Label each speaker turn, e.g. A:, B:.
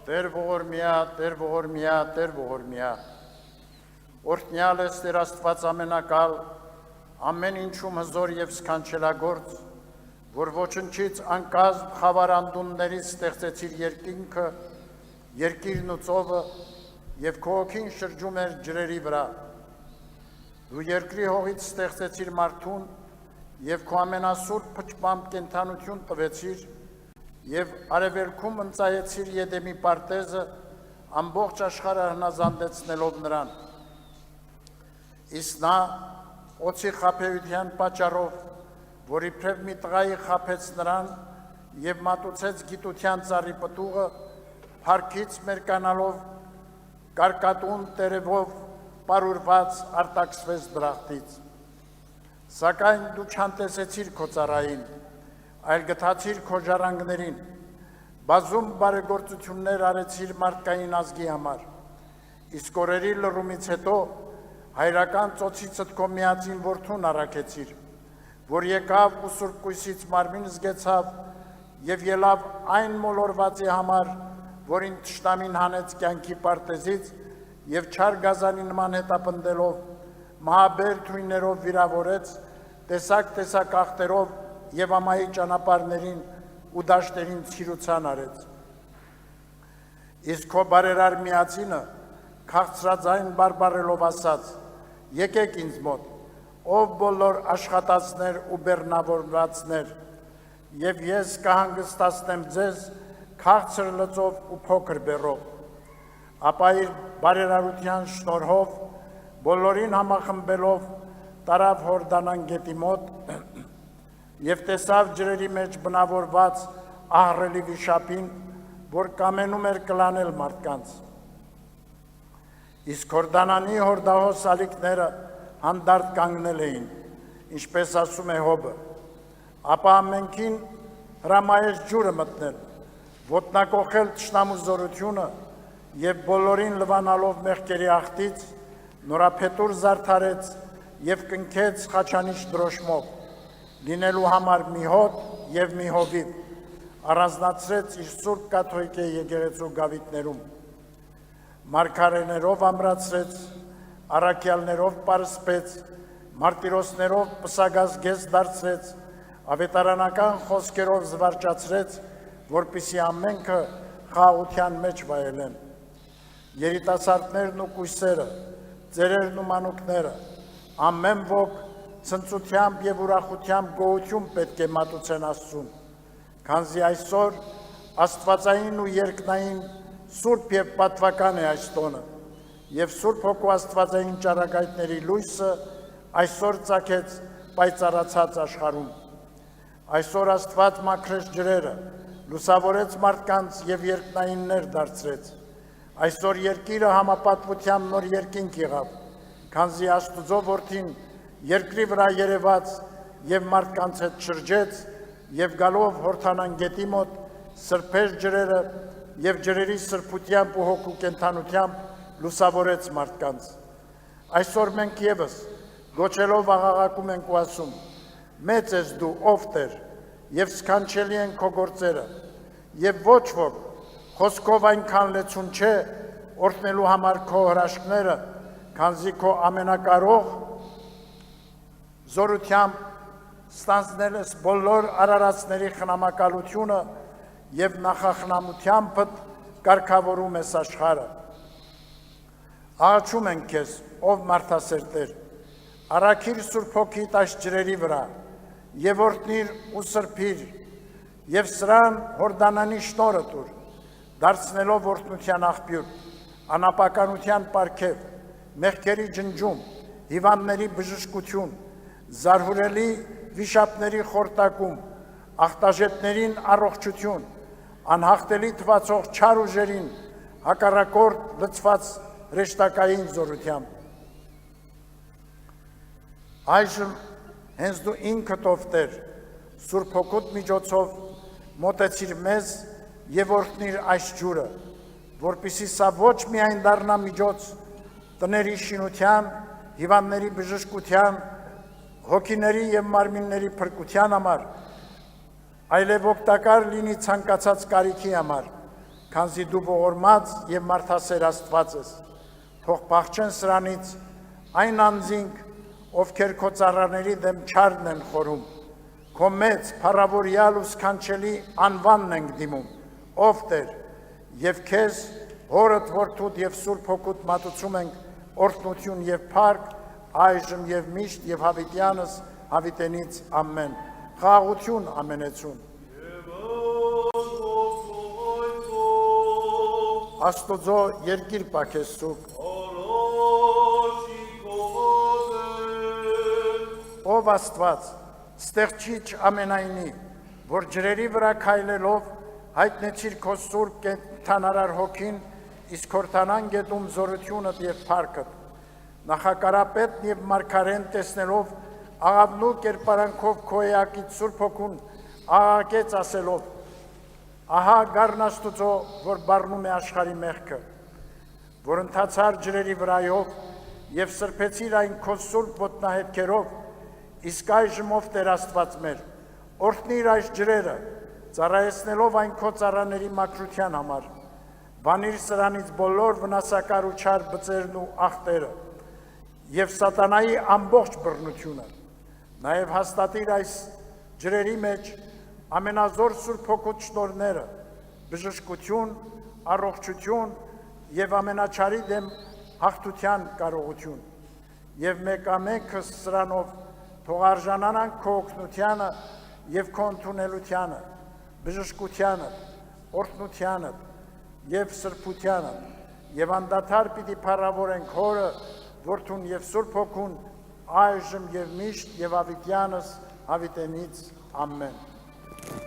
A: Տեր ողորմյա, Տեր ողորմյա, Տեր ողորմյա, օրհնյալ ես Տեր Աստված ամենակալ, ամեն ինչում հզոր և սքանչելագործ, որ ոչնչից անկազմ խավարանդուններից ստեղծեցիր երկինքը, երկիրն ու ծովը և քո հոգին շրջում էր ջրերի վրա։ Դու երկրի հողից ստեղծեցիր մարդուն և քո ամենասուրբ փչպամբ կենդանություն տվեցիր և արևելքում ընծայեցիր Եդեմի պարտեզը, ամբողջ աշխարհը հնազանդեցնելով նրան։ Իսկ նա օձի խաբեության պատճառով, որ իբրև մի տղայի խաբեց նրան և մատուցեց գիտության ծառի պտուղը, փառքից մերկանալով կարկատուն տերևով պարուրված արտաքսվեց դրախտից։ Սակայն դու չանտեսեցիր քո ծառային, այլ գթացիր քո ժառանգներին, բազում բարեգործություններ արեցիր մարդկային ազգի համար, իսկ օրերի լռումից հետո հայրական ծոցիցդ քո միածին որդուն առաքեցիր, որ եկավ ու Սուրբ Կույսից մարմին զգեցավ և ելավ այն մոլորվածի համար, որին թշնամին հանեց կյանքի պարտեզից և չար գազանի նման հետապնդելով, մահաբեր թույներով վիրավորեց, տեսակ ախտերով և ամայի ճանապարհներին ու դաշտերին ցիրուցան արեց։ Իսկ քո բարերար միածինը քաղցրաձայն բարբառելով ասաց. «Եկեք ինձ մոտ, ով բոլոր աշխատածներ ու բեռնավորվածներ, և ես կհանգստացնեմ ձեզ քաղցր լծով ու փոքր բեռով»։ Ապա իր բարերարության շնորհով բոլորին համախմբելով տարավ Հորդանան գետի մոտ և տեսավ ջրերի մեջ բնավորված ահռելի վիշապին, որ կամենում էր կլանել մարդկանց։ Իսկ Հորդանանի հորդահոս ալիքները հանդարտ կանգնել էին, ինչպես ասում է Հոբը, ապա ամենքին հրամայեց ջուրը մտնել, ոտնակոխել թշնամու զորությունը և բոլորին լվանալով մեղքերի աղտից, նորափետուր զարդարեց և կնքեց խաչանիշ դրոշմով, լինելու համար մի հոտ և մի հովիվ, առանձնացրեց իր սուրբ կաթողիկե եկեղեցու գավիթներում, մարգարեներով ամրացրեց, առաքյալներով պարսպեց, մարտիրոսներով պսակազգեստ դարձրեց, ավետարանական խոսքերով զվարճացրեց, որպեսզի ամենքը խաղաղության մեջ վայելեն։ Երիտասարդներն ու կույսերը, ծերերն ու մանուկները, ամեն ոք ցնծությամբ և ուրախությամբ գոհություն պետք է մատուցեն Աստծուն, քանզի այսօր աստվածային ու երկնային սուրբ և պատվական է այս տոնը, և Սուրբ Հոգու աստվածային ճառագայթների լույսը այսօր ծագեց պայծառացած աշխարհում։ Այսօր Աստված մաքրեց ջրերը, լուսավորեց մարդկանց և երկնայիններ դարձրեց։ Այսօր երկիրը համապատվությամբ նոր երկինք եղավ, քանզի Աստուծո Որդին երկրի վրա երևաց և մարդկանց հետ շրջեց և գալով Հորդանան գետի մոտ սրբեց ջրերը և ջրերի սրբությամբ ու հոգու կենդանությամբ լուսավորեց մարդկանց։ Այսօր մենք ևս գոչելով աղաղակում ենք ու ասում. «Մեծ ես դու, ով Տեր, և սքանչելի են քո գործերը, և ոչ ոք խոսքով այնքան լեցուն չէ օրհնելու համար քո հրաշքները, քանզի քո ամենակարող զորությամբ ստանձնել ես բոլոր արարածների խնամակալությունը և նախախնամությամբ կարգավորում ես աշխարհը։ Աղաչում ենք քեզ, ով մարդասեր Տեր, առաքիր Սուրբ Հոգիդ այս ջրերի վրա և օրհնիր ու սրբիր և սրան Հորդանանի շնորհը տուր, դարձնելով օրհնության աղբյուր, անապականության պարգև, մեղքերի ջնջում, հիվանդների բժշկություն, զարհուրելի վիշապների խորտակում, ախտաժետներին առողջություն, անհաղթելի թվացող չար ուժերին հակառակորդ լցված հրեշտակային զորությամբ։ Այժմ հենց դու ինքդ ով Տեր, Սուրբ Հոգուդ միջոցով մոտեցիր մեզ և օրհնիր այս ջուրը, որպեսզի սա ոչ միայն դառնա միջոց տների շինության, հիվանդների բժշկության, հոգիների և մարմինների փրկության համար, այլև օգտակար լինի ցանկացած կարիքի համար, քանզի դու ողորմած եւ մարդասեր Աստված ես։ Թող փախչեն սրանից այն անձինք, ովքեր քո ծառաների դեմ չարն են խորում, քո մեծ, փառավորյալ ու սքանչելի անվանն ենք դիմում, ով Տեր, եւ քեզ հորդ որդուդ եւ Սուրբ Հոգուդ մատուցում ենք օրհնություն եւ փառք, այժմ եւ միշտ եւ հավիտյանս հավիտենից ամեն։ Խաղաղություն ամենեցուն։ Աստուծո երկիր պակես սուրբ, ով Աստված, ստեղծիչ ամենայնի, որ ջրերի վրա քայլելով հայտնեցիր քո սուրբ կենդանարար հոգին, իսկ Հորդանան գետում զորությունդ եւ փառքդ, նախակարապետն եւ մարգարեն տեսնելով աղավնու կերպարանքով քո էակից Սուրբ Հոգուն աղաղակեց ասելով. ահա գառն Աստուծո, որ բառնում է աշխարհի մեղքը, որ ընթացար ջրերի վրայով եւ սրբեցիր այն քո սուրբ ոտնահետքերով, իսկ այժմ ով Տեր Աստված մեր, օրհնիր այս ջրերը, ծառայեցնելով այն քո ծառաների մաքրության համար, բանիր սրանից բոլոր վնասակար ու չար բծերն ու ախտերը եւ սատանայի ամբողջ բռնությունը, նաեւ հաստատիր այս ջրերի մեջ ամենազոր Սուրբ Հոգուց շնորհները, բժշկություն, առողջություն եւ ամենաչարի դեմ հաղթության կարողություն, եւ մեկամեկս սրանով թող արժանանանք քո օգնությանը եւ քո ընդունելությանը, բժշկությանը, օրհնությանը եւ սրբությանը, եւ անդադար պիտի փառավորենք Հորը, Որդուն եւ Սուրբ Հոգուն, այժմ եւ միշտ եւ հավիտյանս հավիտենից ամեն։